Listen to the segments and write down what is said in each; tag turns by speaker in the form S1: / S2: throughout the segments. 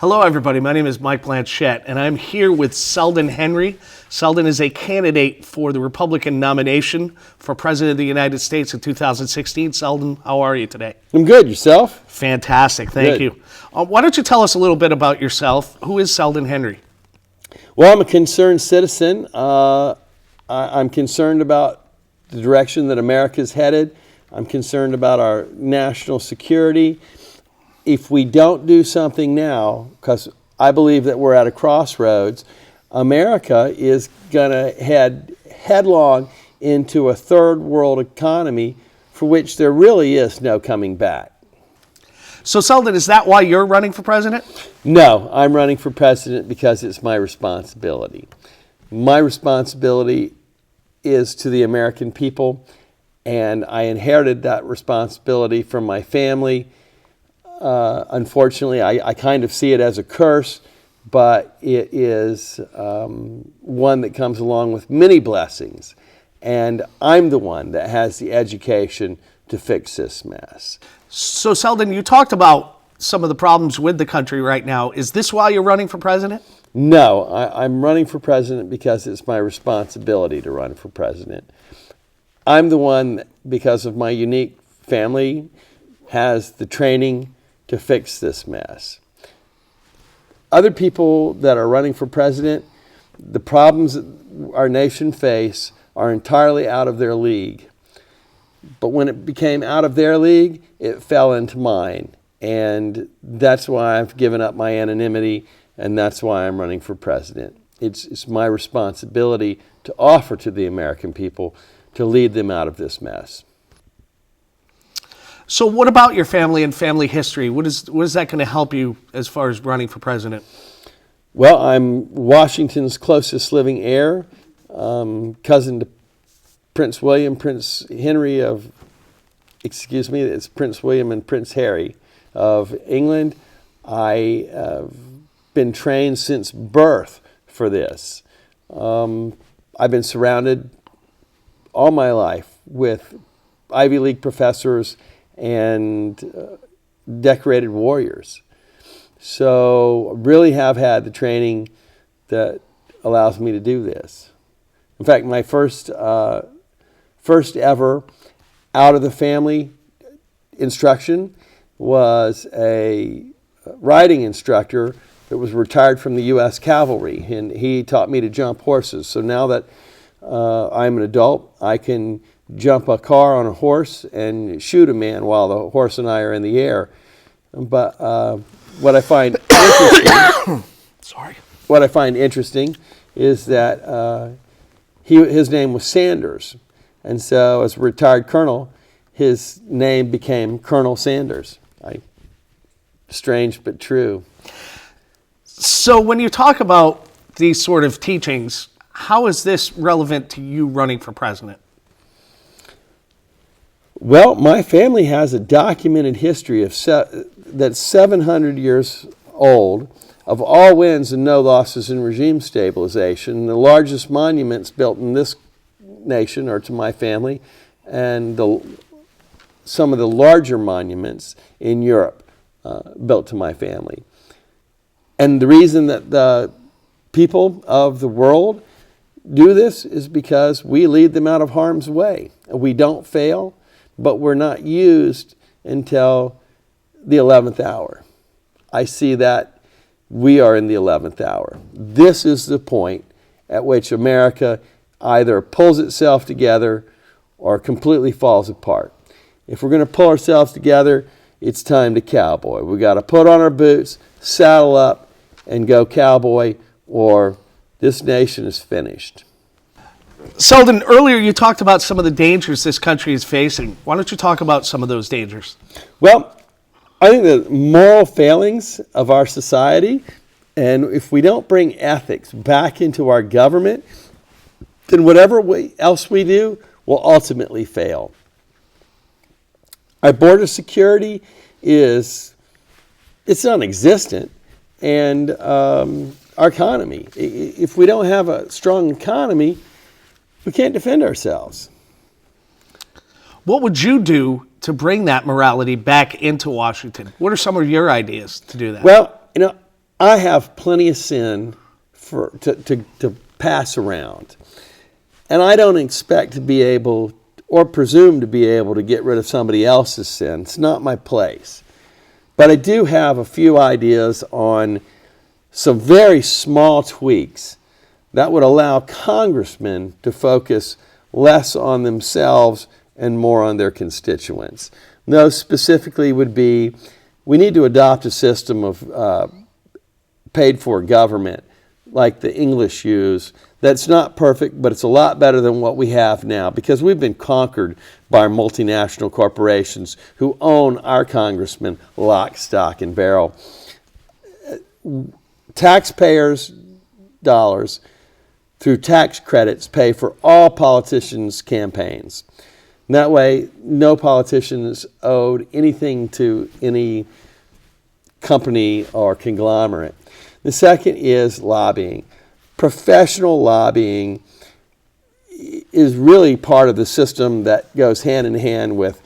S1: Hello, everybody. My name is Mike Blanchette, and I'm here with Selden Henry. Selden is a candidate for the Republican nomination for President of the United States in 2016. Selden, how are you today?
S2: I'm good. Yourself?
S1: Fantastic. Thank
S2: Good.
S1: you. Why don't you tell us a little bit about yourself? Who is Selden Henry?
S2: Well, I'm a concerned citizen. I'm concerned about the direction that America's headed. I'm concerned about our national security. If we don't do something now, because I believe that we're at a crossroads, America is going to head headlong into a third world economy for which there really is no coming back.
S1: So, Selden, is that why you're running for president?
S2: No, I'm running for president because it's my responsibility. My responsibility is to the American people, and I inherited that responsibility from my family. Unfortunately, I kind of see it as a curse, but it is one that comes along with many blessings. And I'm the one that has the education to fix this mess.
S1: So, Selden, you talked about some of the problems with the country right now. Is this why you're running for president?
S2: No, I'm running for president because it's my responsibility to run for president. I'm the one, because of my unique family, has the training to fix this mess. Other people that are running for president, the problems that our nation face are entirely out of their league. But when it became out of their league, it fell into mine. And that's why I've given up my anonymity, and that's why I'm running for president. It's my responsibility to offer to the American people to lead them out of this mess.
S1: So what about your family and family history? What is that going to help you as far as running for president?
S2: Well, I'm Washington's closest living heir, cousin to Prince William, Prince Henry of, it's Prince William and Prince Harry of England. I have been trained since birth for this. I've been surrounded all my life with Ivy League professors and decorated warriors. So really have had the training that allows me to do this. In fact, my first ever out of the family instruction was a riding instructor that was retired from the U.S. Cavalry, and he taught me to jump horses. So now that I'm an adult, I can jump a car on a horse and shoot a man while the horse and I are in the air. But what I find interesting, what I find interesting is that his name was Sanders, and so as a retired colonel, his name became Colonel Sanders. Strange but true.
S1: So when you talk about these sort of teachings, how is this relevant to you running for president?
S2: Well, my family has a documented history of that's 700 years old of all wins and no losses in regime stabilization. The largest monuments built in this nation are to my family, and some of the larger monuments in Europe built to my family. And the reason that the people of the world do this is because we lead them out of harm's way. We don't fail, but we're not used until the 11th hour. I see that we are in the 11th hour. This is the point at which America either pulls itself together or completely falls apart. If we're going to pull ourselves together, it's time to cowboy. We got to put on our boots, saddle up, and go cowboy, or this nation is finished.
S1: Selden, earlier you talked about some of the dangers this country is facing. Why don't you talk about some of those dangers?
S2: Well, I think the moral failings of our society, and if we don't bring ethics back into our government, then whatever else we do will ultimately fail. Our border security it's non-existent, and our economy. If we don't have a strong economy, we can't defend ourselves.
S1: What would you do to bring that morality back into Washington? What are some of your ideas to do that?
S2: Well, I have plenty of sin to pass around. And I don't expect to be able or presume to be able to get rid of somebody else's sin. It's not my place. But I do have a few ideas on some very small tweaks that would allow congressmen to focus less on themselves and more on their constituents. Those specifically would be, we need to adopt a system of paid-for government like the English use. That's not perfect, but it's a lot better than what we have now, because we've been conquered by multinational corporations who own our congressmen lock, stock, and barrel. Taxpayers' dollars through tax credits pay for all politicians' campaigns. And that way, no politician is owed anything to any company or conglomerate. The second is lobbying. Professional lobbying is really part of the system that goes hand in hand with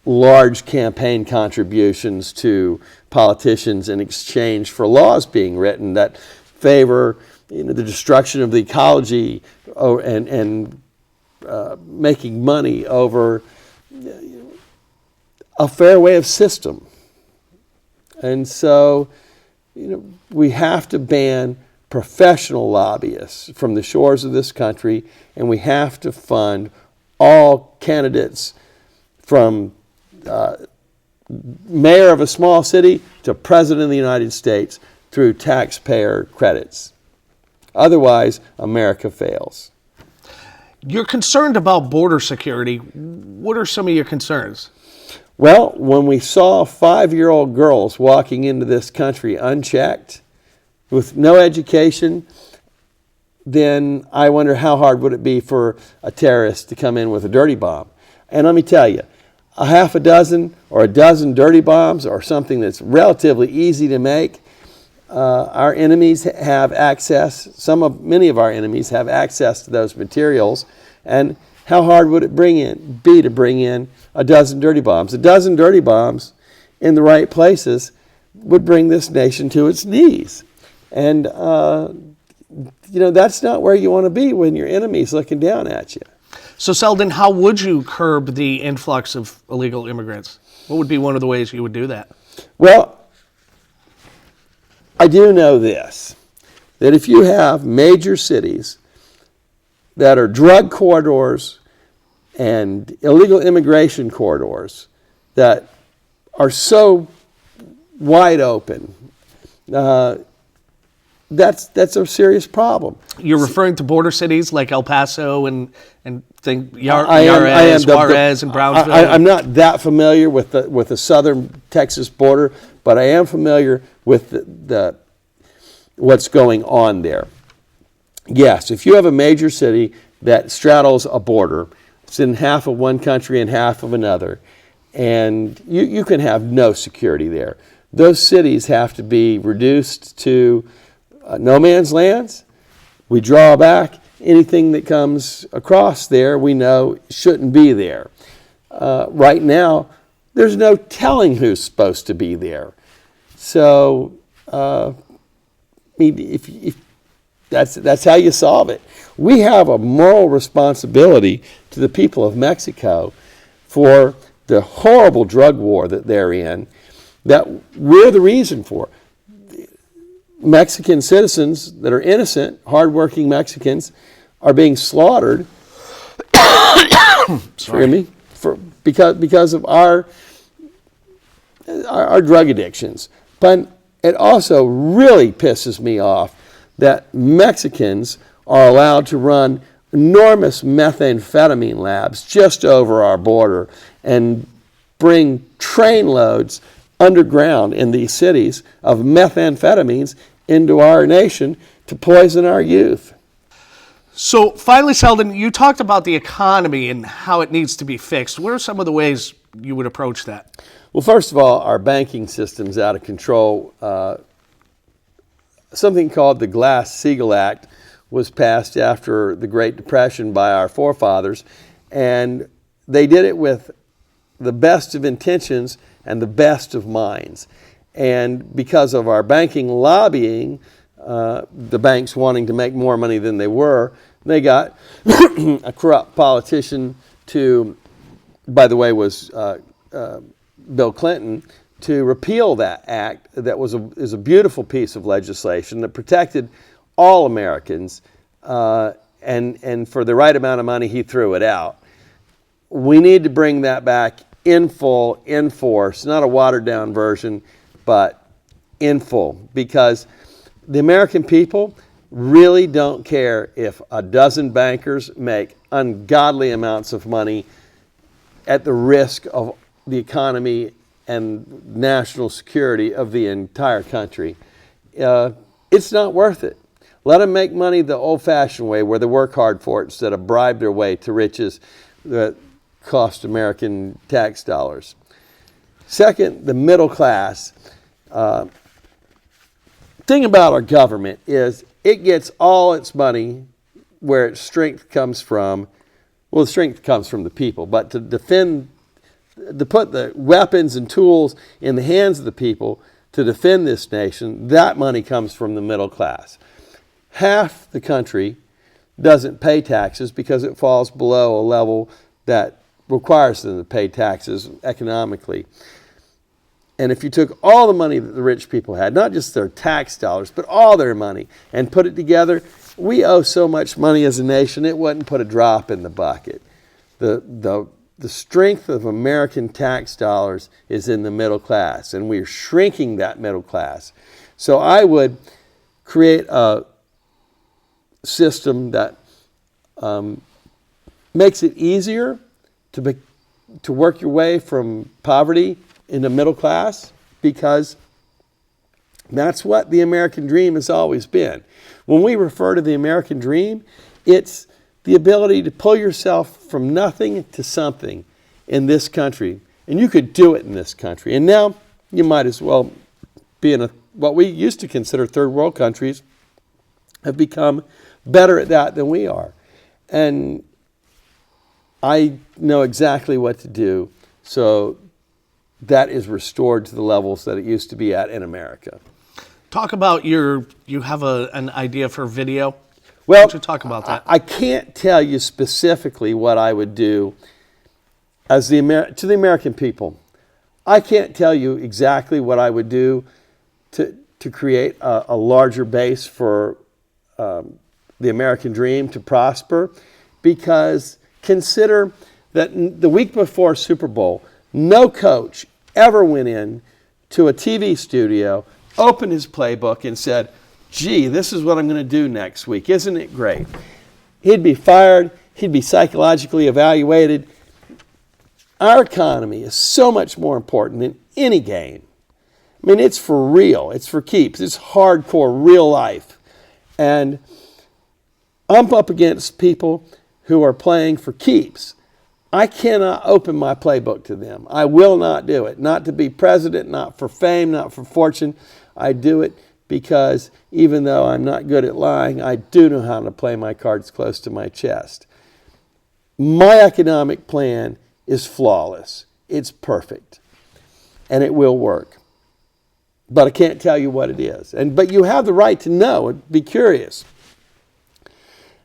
S2: large campaign contributions to politicians in exchange for laws being written that favor the destruction of the ecology and making money over a fair way of system. And so, we have to ban professional lobbyists from the shores of this country, and we have to fund all candidates from mayor of a small city to president of the United States through taxpayer credits. Otherwise, America fails.
S1: You're concerned about border security. What are some of your concerns?
S2: Well, when we saw 5-year-old girls walking into this country unchecked, with no education, then I wonder how hard would it be for a terrorist to come in with a dirty bomb. And let me tell you, a half a dozen or a dozen dirty bombs are something that's relatively easy to make. Our enemies have access, many of our enemies have access to those materials. And how hard would it be to bring in a dozen dirty bombs? A dozen dirty bombs in the right places would bring this nation to its knees. And, that's not where you want to be when your enemy's looking down at you.
S1: So, Selden, how would you curb the influx of illegal immigrants? What would be one of the ways you would do that?
S2: Well, I do know this, that if you have major cities that are drug corridors and illegal immigration corridors that are so wide open, that's a serious problem.
S1: You're referring to border cities like El Paso and Juarez and Brownsville?
S2: I'm not that familiar with the southern Texas border, but I am familiar with what's going on there. Yes, if you have a major city that straddles a border, it's in half of one country and half of another, and you can have no security there. Those cities have to be reduced to no man's lands. We draw back. Anything that comes across there we know shouldn't be there. Right now, there's no telling who's supposed to be there. So, if that's how you solve it. We have a moral responsibility to the people of Mexico for the horrible drug war that they're in, that we're the reason for. Mexican citizens that are innocent, hardworking Mexicans, are being slaughtered. Because of our drug addictions. But it also really pisses me off that Mexicans are allowed to run enormous methamphetamine labs just over our border and bring train loads underground in these cities of methamphetamines into our nation to poison our youth.
S1: So finally, Selden, you talked about the economy and how it needs to be fixed. What are some of the ways you would approach that?
S2: Well, first of all, our banking system's out of control. Something called the Glass-Steagall Act was passed after the Great Depression by our forefathers, and they did it with the best of intentions and the best of minds. And because of our banking lobbying, the banks wanting to make more money than they were, they got a corrupt politician to, by the way, was Bill Clinton, to repeal that act that is a beautiful piece of legislation that protected all Americans, and for the right amount of money, he threw it out. We need to bring that back in full, in force, not a watered-down version, but in full, because the American people really don't care if a dozen bankers make ungodly amounts of money at the risk of the economy and national security of the entire country. It's not worth it. Let them make money the old-fashioned way, where they work hard for it instead of bribe their way to riches that cost American tax dollars. Second, the middle class. Thing about our government is it gets all its money where its strength comes from. Well, the strength comes from the people, but to put the weapons and tools in the hands of the people to defend this nation, that money comes from the middle class. Half the country doesn't pay taxes because it falls below a level that requires them to pay taxes economically. And if you took all the money that the rich people had, not just their tax dollars, but all their money, and put it together, we owe so much money as a nation, it wouldn't put a drop in the bucket. The strength of American tax dollars is in the middle class, and we're shrinking that middle class. So I would create a system that makes it easier to work your way from poverty into middle class, because that's what the American dream has always been. When we refer to the American dream, it's the ability to pull yourself from nothing to something in this country. And you could do it in this country. And now you might as well be in what we used to consider third world countries have become better at that than we are. And I know exactly what to do so that is restored to the levels that it used to be at in America.
S1: Talk about you have an idea for video.
S2: Well,
S1: why don't you talk about that?
S2: I can't tell you specifically what I would do to the American people. I can't tell you exactly what I would do to create a larger base for the American dream to prosper, because consider that the week before Super Bowl, no coach ever went in to a TV studio, opened his playbook, and said, gee, this is what I'm going to do next week. Isn't it great? He'd be fired. He'd be psychologically evaluated. Our economy is so much more important than any game. I mean, it's for real. It's for keeps. It's hardcore, real life. And I'm up against people who are playing for keeps. I cannot open my playbook to them. I will not do it. Not to be president, not for fame, not for fortune. I do it because even though I'm not good at lying, I do know how to play my cards close to my chest. My economic plan is flawless. It's perfect. And it will work. But I can't tell you what it is. But you have the right to know and be curious.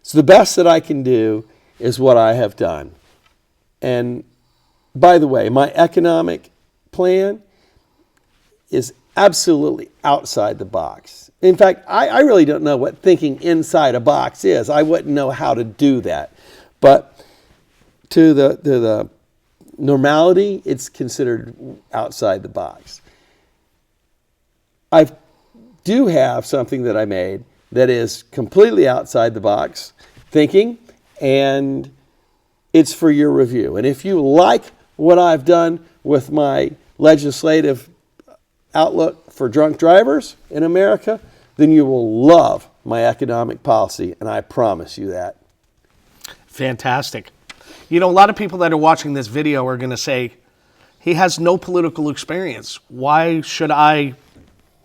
S2: So the best that I can do is what I have done. And by the way, my economic plan is absolutely outside the box. In fact, I really don't know what thinking inside a box is. I wouldn't know how to do that. But to the normality, it's considered outside the box. I do have something that I made that is completely outside the box thinking, and it's for your review. And if you like what I've done with my legislative outlook for drunk drivers in America, then you will love my economic policy, and I promise you that.
S1: Fantastic. You know, a lot of people that are watching this video are going to say, he has no political experience. Why should I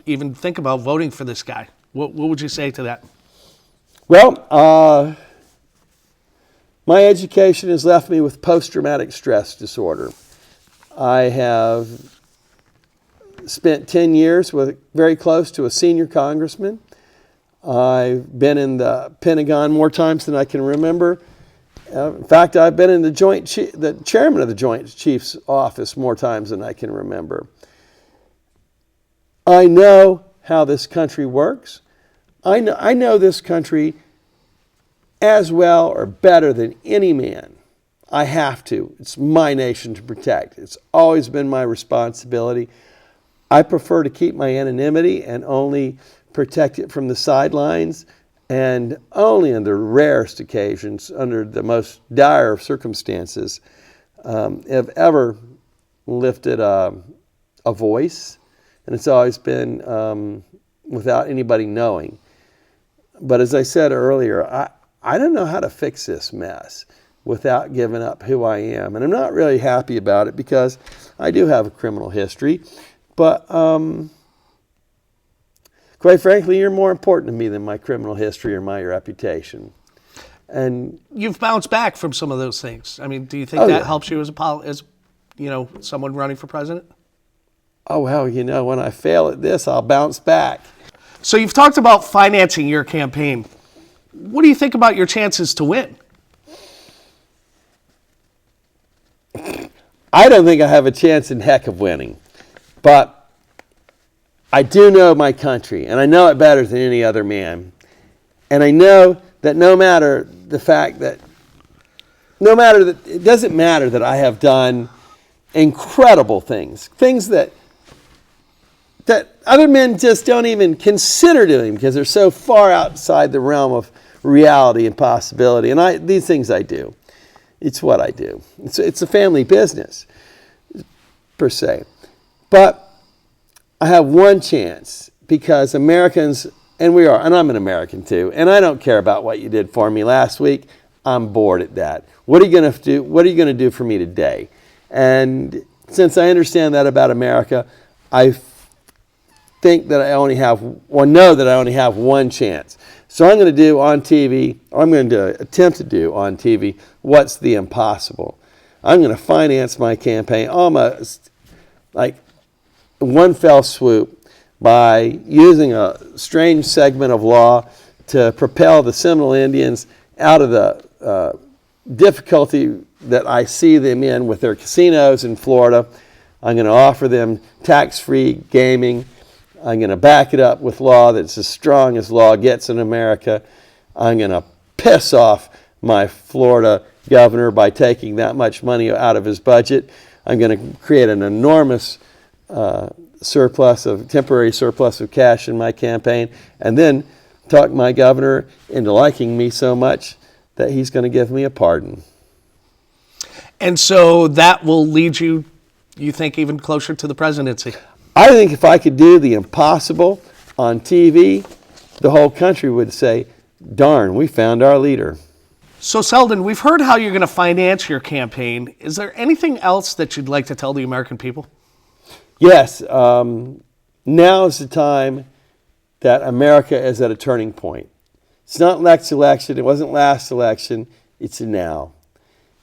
S1: even think about voting for this guy? What would you say to that?
S2: Well, my education has left me with post-traumatic stress disorder. I have spent 10 years very close to a senior congressman. I've been in the Pentagon more times than I can remember. In fact, I've been in the chairman of the Joint Chiefs office more times than I can remember. I know how this country works. I know this country as well or better than any man. I have to. It's my nation to protect. It's always been my responsibility. I prefer to keep my anonymity and only protect it from the sidelines, and only under rarest occasions, under the most dire of circumstances, have ever lifted a voice. And it's always been without anybody knowing. But as I said earlier, I don't know how to fix this mess without giving up who I am. And I'm not really happy about it because I do have a criminal history. But quite frankly, you're more important to me than my criminal history or my reputation. And
S1: you've bounced back from some of those things. I mean, do you think that helps you as someone running for president?
S2: Oh, well, when I fail at this, I'll bounce back.
S1: So you've talked about financing your campaign. What do you think about your chances to win?
S2: I don't think I have a chance in heck of winning. But I do know my country, and I know it better than any other man. And I know that no matter that it doesn't matter that I have done incredible things that other men just don't even consider doing because they're so far outside the realm of reality and possibility. And these things I do. It's what I do. It's a family business, per se. But I have one chance because Americans, and I'm an American too, and I don't care about what you did for me last week. I'm bored at that. What are you going to do? What are you going to do for me today? And since I understand that about America, I think that I only have one chance. So I'm going to do on TV, or I'm going to attempt to do on TV, what's the impossible. I'm going to finance my campaign almost like one fell swoop by using a strange segment of law to propel the Seminole Indians out of the difficulty that I see them in with their casinos in Florida. I'm going to offer them tax-free gaming. I'm going to back it up with law that's as strong as law gets in America. I'm going to piss off my Florida governor by taking that much money out of his budget. I'm going to create an enormous temporary surplus of cash in my campaign, and then talk my governor into liking me so much that he's going to give me a pardon.
S1: And so that will lead you think, even closer to the presidency?
S2: I think if I could do the impossible on TV, the whole country would say, darn, we found our leader.
S1: So Selden, we've heard how you're going to finance your campaign. Is there anything else that you'd like to tell the American people?
S2: Yes. Now is the time that America is at a turning point. It's not next election. It wasn't last election. It's now.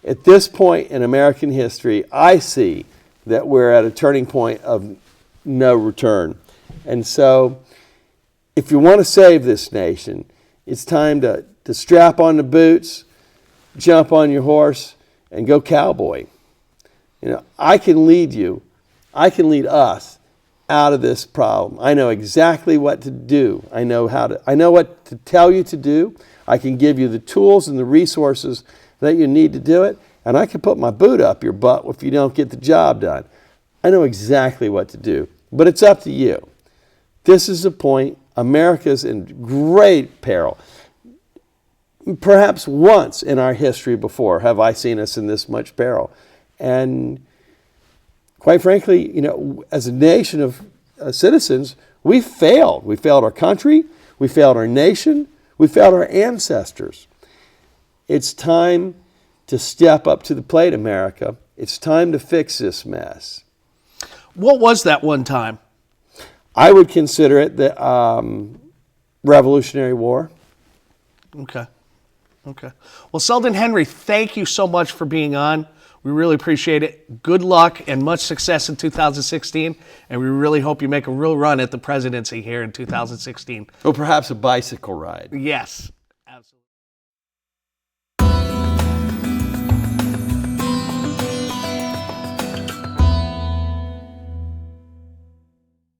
S2: At this point in American history, I see that we're at a turning point of no return. And so if you want to save this nation, it's time to strap on the boots, jump on your horse, and go cowboy. I can lead us out of this problem. I know exactly what to do. I know what to tell you to do. I can give you the tools and the resources that you need to do it, and I can put my boot up your butt if you don't get the job done. I know exactly what to do, but it's up to you. This is the point. America's in great peril. Perhaps once in our history before have I seen us in this much peril. And quite frankly, as a nation of citizens, we failed. We failed our country. We failed our nation. We failed our ancestors. It's time to step up to the plate, America. It's time to fix this mess.
S1: What was that one time?
S2: I would consider it the Revolutionary War.
S1: Okay. Well, Selden Henry, thank you so much for being on. We really appreciate it. Good luck and much success in 2016, and we really hope you make a real run at the presidency here in 2016.
S2: Or perhaps a bicycle ride.
S1: Yes.